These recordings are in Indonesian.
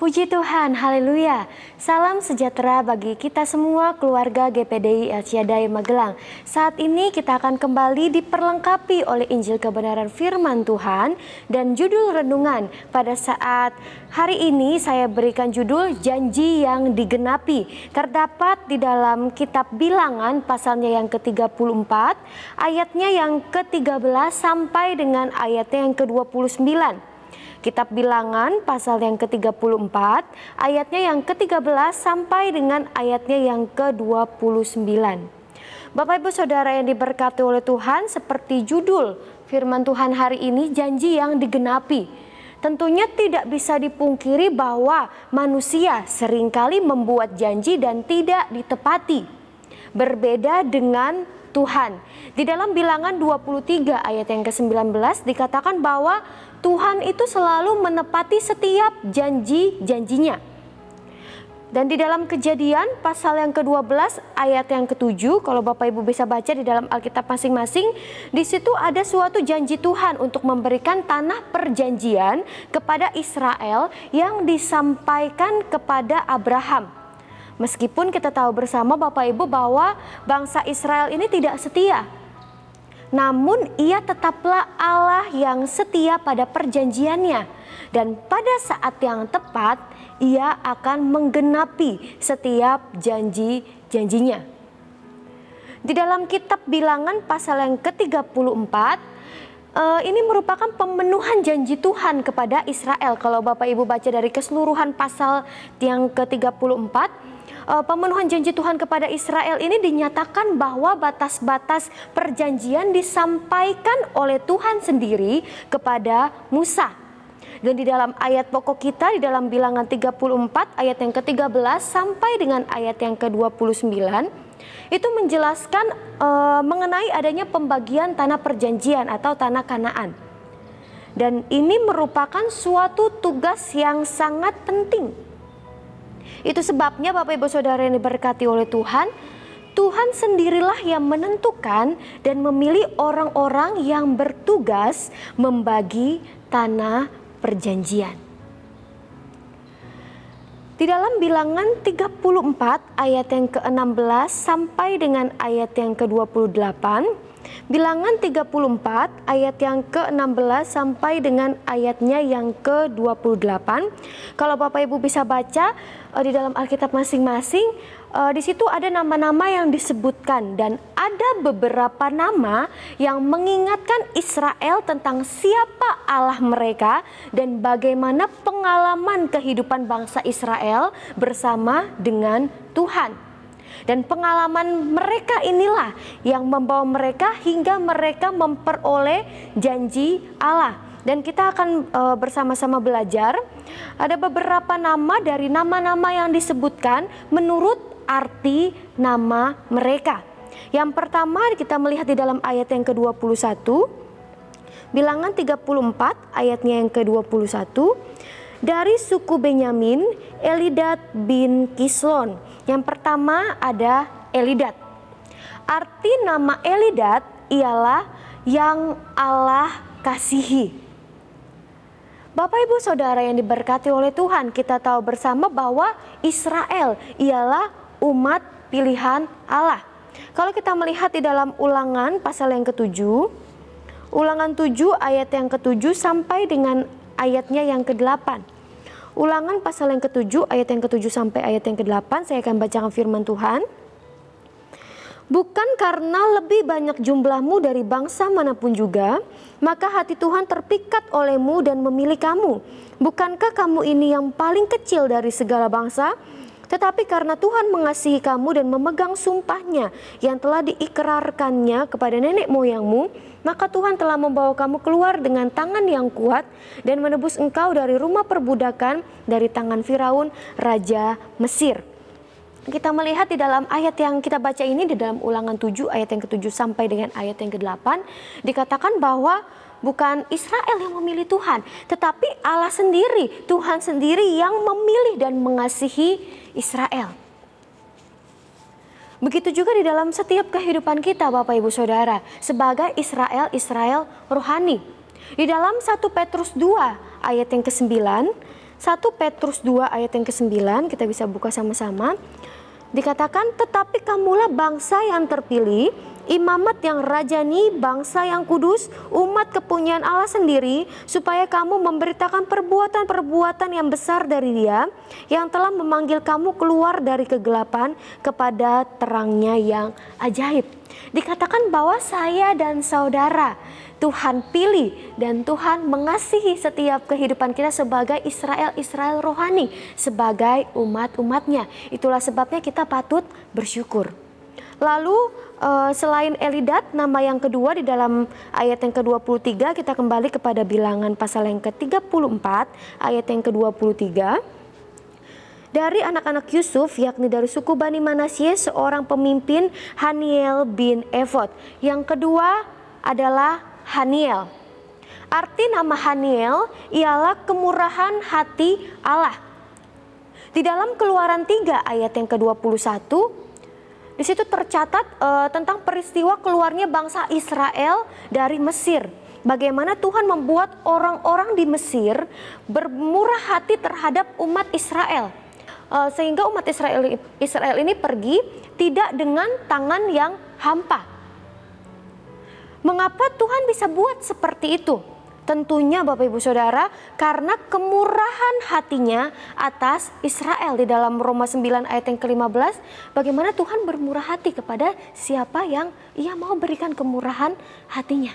Puji Tuhan, haleluya. Salam sejahtera bagi kita semua keluarga GPDI El Shaddai Magelang. Saat ini kita akan kembali diperlengkapi oleh Injil kebenaran firman Tuhan dan judul renungan. Pada saat hari ini saya berikan judul Janji yang Digenapi. Terdapat di dalam kitab Bilangan pasalnya yang ke-34, ayatnya yang ke-13 sampai dengan ayatnya yang ke-29. Kitab Bilangan pasal yang ke-34, ayatnya yang ke-13 sampai dengan ayatnya yang ke-29. Bapak Ibu Saudara yang diberkati oleh Tuhan, seperti judul firman Tuhan hari ini, janji yang digenapi. Tentunya tidak bisa dipungkiri bahwa manusia seringkali membuat janji dan tidak ditepati. Berbeda dengan Tuhan. Di dalam Bilangan 23 ayat yang ke-19 dikatakan bahwa Tuhan itu selalu menepati setiap janji-janjinya. Dan di dalam Kejadian pasal yang ke-12 ayat yang ke-7, kalau Bapak Ibu bisa baca di dalam Alkitab masing-masing, di situ ada suatu janji Tuhan untuk memberikan tanah perjanjian kepada Israel yang disampaikan kepada Abraham. Meskipun kita tahu bersama Bapak Ibu bahwa bangsa Israel ini tidak setia, namun ia tetaplah Allah yang setia pada perjanjiannya. Dan pada saat yang tepat ia akan menggenapi setiap janji-janjinya. Di dalam kitab Bilangan pasal yang ke-34, ini merupakan pemenuhan janji Tuhan kepada Israel. Kalau Bapak Ibu baca dari keseluruhan pasal yang ke-34, pemenuhan janji Tuhan kepada Israel ini dinyatakan bahwa batas-batas perjanjian disampaikan oleh Tuhan sendiri kepada Musa. Dan di dalam ayat pokok kita di dalam Bilangan 34 ayat yang ke-13 sampai dengan ayat yang ke-29 itu menjelaskan mengenai adanya pembagian tanah perjanjian atau tanah Kanaan. Dan ini merupakan suatu tugas yang sangat penting. Itu sebabnya Bapak Ibu Saudara yang diberkati oleh Tuhan, Tuhan sendirilah yang menentukan dan memilih orang-orang yang bertugas membagi tanah perjanjian. Di dalam Bilangan 34 ayat yang ke-16 sampai dengan ayat yang ke-28, Bilangan 34 ayat yang ke-16 sampai dengan ayatnya yang ke-28. Kalau Bapak Ibu bisa baca di dalam Alkitab masing-masing, di situ ada nama-nama yang disebutkan dan ada beberapa nama yang mengingatkan Israel tentang siapa Allah mereka dan bagaimana pengalaman kehidupan bangsa Israel bersama dengan Tuhan. Dan pengalaman mereka inilah yang membawa mereka hingga mereka memperoleh janji Allah. Dan kita akan bersama-sama belajar ada beberapa nama dari nama-nama yang disebutkan menurut arti nama mereka. Yang pertama kita melihat di dalam ayat yang ke-21, Bilangan 34 ayatnya yang ke-21, dari suku Benyamin, Elidad bin Kislon. Yang pertama ada Elidad. Arti nama Elidad ialah yang Allah kasihi. Bapak Ibu Saudara yang diberkati oleh Tuhan, kita tahu bersama bahwa Israel ialah umat pilihan Allah. Kalau kita melihat di dalam Ulangan pasal yang ke-7, Ulangan 7 ayat yang ke-7 sampai dengan ayatnya yang ke-8. Ulangan pasal yang ke-7 ayat yang ke-7 sampai ayat yang ke-8, saya akan bacakan firman Tuhan. Bukan karena lebih banyak jumlahmu dari bangsa manapun juga, maka hati Tuhan terpikat olehmu dan memilih kamu. Bukankah kamu ini yang paling kecil dari segala bangsa? Tetapi karena Tuhan mengasihi kamu dan memegang sumpahnya yang telah diikrarkannya kepada nenek moyangmu, maka Tuhan telah membawa kamu keluar dengan tangan yang kuat dan menebus engkau dari rumah perbudakan, dari tangan Firaun, Raja Mesir. Kita melihat di dalam ayat yang kita baca ini di dalam Ulangan 7 ayat yang ke-7 sampai dengan ayat yang ke-8 dikatakan bahwa bukan Israel yang memilih Tuhan, tetapi Allah sendiri, Tuhan sendiri yang memilih dan mengasihi Israel. Begitu juga di dalam setiap kehidupan kita Bapak Ibu Saudara, sebagai Israel rohani. Di dalam 1 Petrus 2 ayat yang ke-9 1 Petrus 2 ayat yang ke-9, kita bisa buka sama-sama. Dikatakan, tetapi kamulah bangsa yang terpilih, imamat yang rajani, bangsa yang kudus, umat kepunyaan Allah sendiri, supaya kamu memberitakan perbuatan-perbuatan yang besar dari Dia, yang telah memanggil kamu keluar dari kegelapan kepada terangnya yang ajaib. Dikatakan bahwa saya dan saudara Tuhan pilih dan Tuhan mengasihi setiap kehidupan kita sebagai Israel rohani, sebagai umat-umatnya. Itulah sebabnya kita patut bersyukur. Lalu selain Elidat, nama yang kedua di dalam ayat yang ke-23, kita kembali kepada Bilangan pasal yang ke-34 ayat yang ke-23. Dari anak-anak Yusuf, yakni dari suku Bani Manasye, seorang pemimpin Haniel bin Evod. Yang kedua adalah Haniel. Arti nama Haniel ialah kemurahan hati Allah. Di dalam Keluaran 3 ayat yang ke-21, di situ tercatat tentang peristiwa keluarnya bangsa Israel dari Mesir. Bagaimana Tuhan membuat orang-orang di Mesir bermurah hati terhadap umat Israel. Sehingga umat Israel ini pergi tidak dengan tangan yang hampa. Mengapa Tuhan bisa buat seperti itu? Tentunya Bapak Ibu Saudara, karena kemurahan hatinya atas Israel. Di dalam Roma 9 ayat yang ke-15, bagaimana Tuhan bermurah hati kepada siapa yang Ia mau berikan kemurahan hatinya.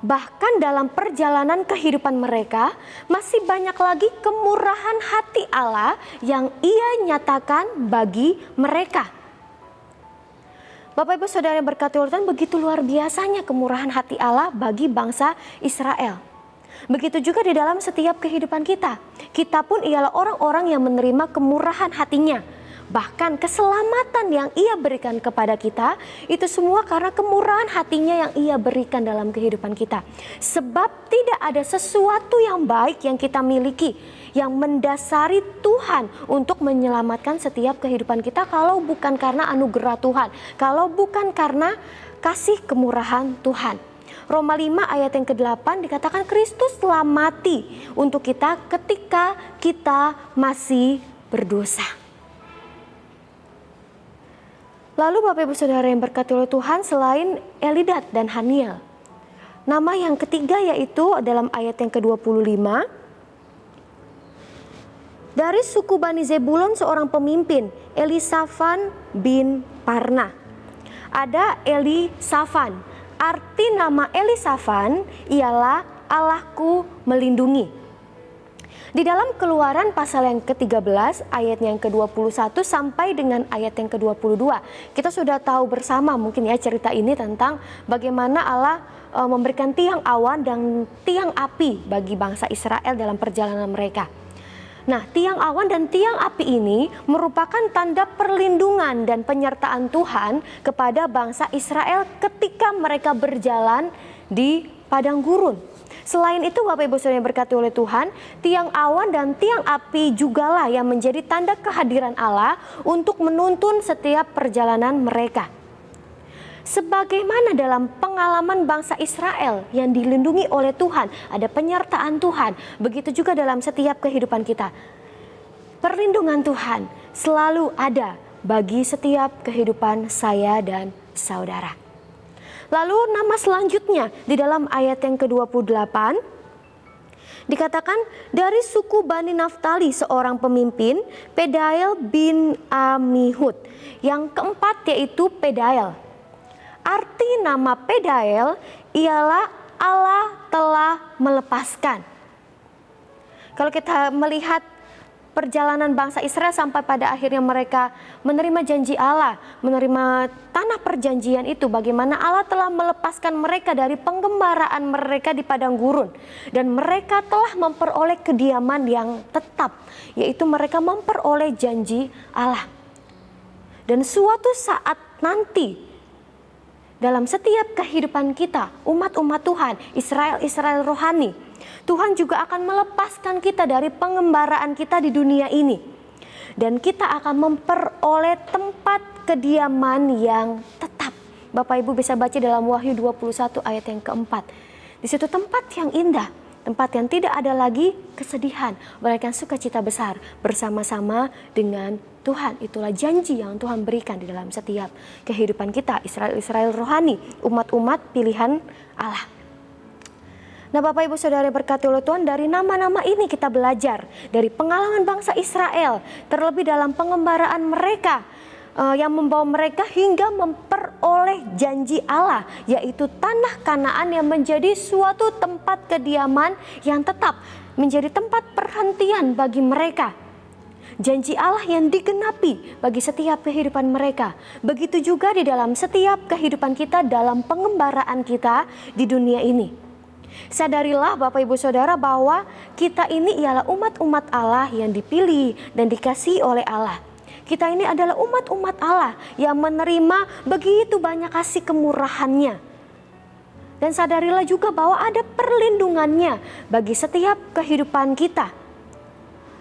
Bahkan dalam perjalanan kehidupan mereka, masih banyak lagi kemurahan hati Allah yang Ia nyatakan bagi mereka. Bapak Ibu Saudara yang berkati Tuhan, begitu luar biasanya kemurahan hati Allah bagi bangsa Israel. Begitu juga di dalam setiap kehidupan kita. Kita pun ialah orang-orang yang menerima kemurahan hatinya. Bahkan keselamatan yang Ia berikan kepada kita, itu semua karena kemurahan hatinya yang Ia berikan dalam kehidupan kita. Sebab tidak ada sesuatu yang baik yang kita miliki yang mendasari Tuhan untuk menyelamatkan setiap kehidupan kita kalau bukan karena anugerah Tuhan, kalau bukan karena kasih kemurahan Tuhan. Roma 5 ayat yang ke-8 dikatakan Kristus telah mati untuk kita ketika kita masih berdosa. Lalu Bapak Ibu Saudara yang berkati oleh Tuhan, selain Elidat dan Haniel, nama yang ketiga yaitu dalam ayat yang ke-25, dari suku Bani Zebulon seorang pemimpin, Elisafan bin Parna. Ada Elisafan. Arti nama Elisafan ialah Allahku melindungi. Di dalam Keluaran pasal yang ke-13 ayat yang ke-21 sampai dengan ayat yang ke-22, kita sudah tahu bersama mungkin ya cerita ini tentang bagaimana Allah memberikan tiang awan dan tiang api bagi bangsa Israel dalam perjalanan mereka. Nah, tiang awan dan tiang api ini merupakan tanda perlindungan dan penyertaan Tuhan kepada bangsa Israel ketika mereka berjalan di padang gurun. Selain itu Bapak Ibu Saudara yang berkati oleh Tuhan, tiang awan dan tiang api jugalah yang menjadi tanda kehadiran Allah untuk menuntun setiap perjalanan mereka. Sebagaimana dalam pengalaman bangsa Israel yang dilindungi oleh Tuhan, ada penyertaan Tuhan, begitu juga dalam setiap kehidupan kita. Perlindungan Tuhan selalu ada bagi setiap kehidupan saya dan saudara. Lalu nama selanjutnya di dalam ayat yang ke-28 dikatakan dari suku Bani Naftali seorang pemimpin, Pedael bin Amihud. Yang keempat yaitu Pedael. Arti nama Pedael ialah Allah telah melepaskan. Kalau kita melihat perjalanan bangsa Israel sampai pada akhirnya mereka menerima janji Allah, menerima tanah perjanjian itu, bagaimana Allah telah melepaskan mereka dari penggembaraan mereka di padang gurun. Dan mereka telah memperoleh kediaman yang tetap, yaitu mereka memperoleh janji Allah. Dan suatu saat nanti, dalam setiap kehidupan kita, umat-umat Tuhan, Israel rohani, Tuhan juga akan melepaskan kita dari pengembaraan kita di dunia ini. Dan kita akan memperoleh tempat kediaman yang tetap. Bapak Ibu bisa baca dalam Wahyu 21 ayat yang keempat. Di situ tempat yang indah, tempat yang tidak ada lagi kesedihan, melainkan sukacita besar bersama-sama dengan Tuhan. Itulah janji yang Tuhan berikan di dalam setiap kehidupan kita, Israel rohani, umat-umat pilihan Allah. Nah Bapak Ibu Saudara berkati oleh Tuhan, dari nama-nama ini kita belajar dari pengalaman bangsa Israel, terlebih dalam pengembaraan mereka yang membawa mereka hingga memperoleh janji Allah, yaitu tanah Kanaan yang menjadi suatu tempat kediaman yang tetap, menjadi tempat perhentian bagi mereka. Janji Allah yang digenapi bagi setiap kehidupan mereka. Begitu juga di dalam setiap kehidupan kita dalam pengembaraan kita di dunia ini. Sadarilah Bapak Ibu Saudara bahwa kita ini ialah umat-umat Allah yang dipilih dan dikasihi oleh Allah. Kita ini adalah umat-umat Allah yang menerima begitu banyak kasih kemurahannya. Dan sadarilah juga bahwa ada perlindungannya bagi setiap kehidupan kita.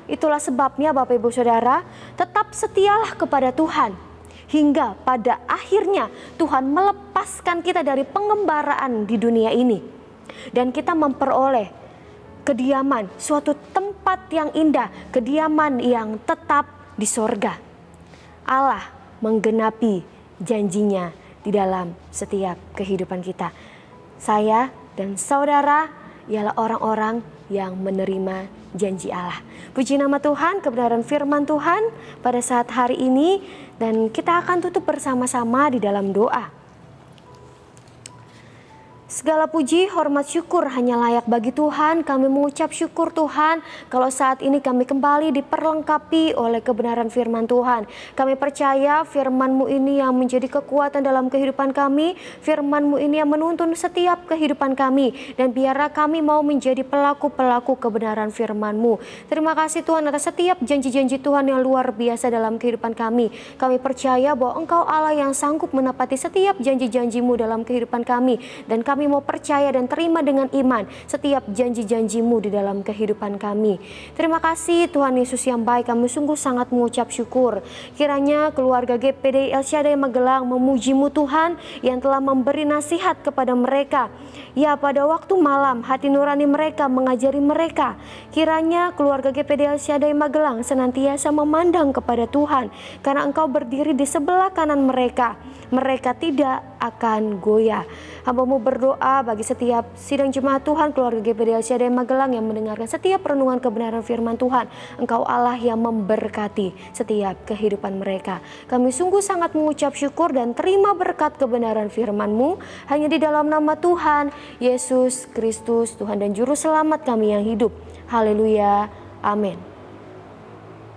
Itulah sebabnya Bapak Ibu Saudara, tetap setialah kepada Tuhan. Hingga pada akhirnya Tuhan melepaskan kita dari pengembaraan di dunia ini. Dan kita memperoleh kediaman, suatu tempat yang indah, kediaman yang tetap di sorga. Allah menggenapi janjinya di dalam setiap kehidupan kita. Saya dan saudara ialah orang-orang yang menerima janji Allah. Puji nama Tuhan, kebenaran firman Tuhan pada saat hari ini, dan kita akan tutup bersama-sama di dalam doa. Segala puji, hormat, syukur hanya layak bagi Tuhan. Kami mengucap syukur Tuhan kalau saat ini kami kembali diperlengkapi oleh kebenaran firman Tuhan. Kami percaya firman-Mu ini yang menjadi kekuatan dalam kehidupan kami. Firman-Mu ini yang menuntun setiap kehidupan kami. Dan biarlah kami mau menjadi pelaku-pelaku kebenaran firman-Mu. Terima kasih Tuhan atas setiap janji-janji Tuhan yang luar biasa dalam kehidupan kami. Kami percaya bahwa Engkau Allah yang sanggup menepati setiap janji-janji-Mu dalam kehidupan kami. Dan kami mau percaya dan terima dengan iman setiap janji-janji-Mu di dalam kehidupan kami. Terima kasih Tuhan Yesus yang baik, kami sungguh sangat mengucap syukur. Kiranya keluarga GPDI El Shaddai Magelang memuji-Mu Tuhan yang telah memberi nasihat kepada mereka. Ya, pada waktu malam hati nurani mereka mengajari mereka. Kiranya keluarga GPDI El Shaddai Magelang senantiasa memandang kepada Tuhan, karena Engkau berdiri di sebelah kanan mereka. Mereka tidak akan goyah. Hamba-Mu berdoa bagi setiap sidang jemaat Tuhan, keluarga GPDI El Shaddai Magelang yang mendengarkan setiap renungan kebenaran firman Tuhan. Engkau Allah yang memberkati setiap kehidupan mereka. Kami sungguh sangat mengucap syukur dan terima berkat kebenaran firman-Mu hanya di dalam nama Tuhan Yesus Kristus, Tuhan dan Juru Selamat kami yang hidup. Haleluya. Amin.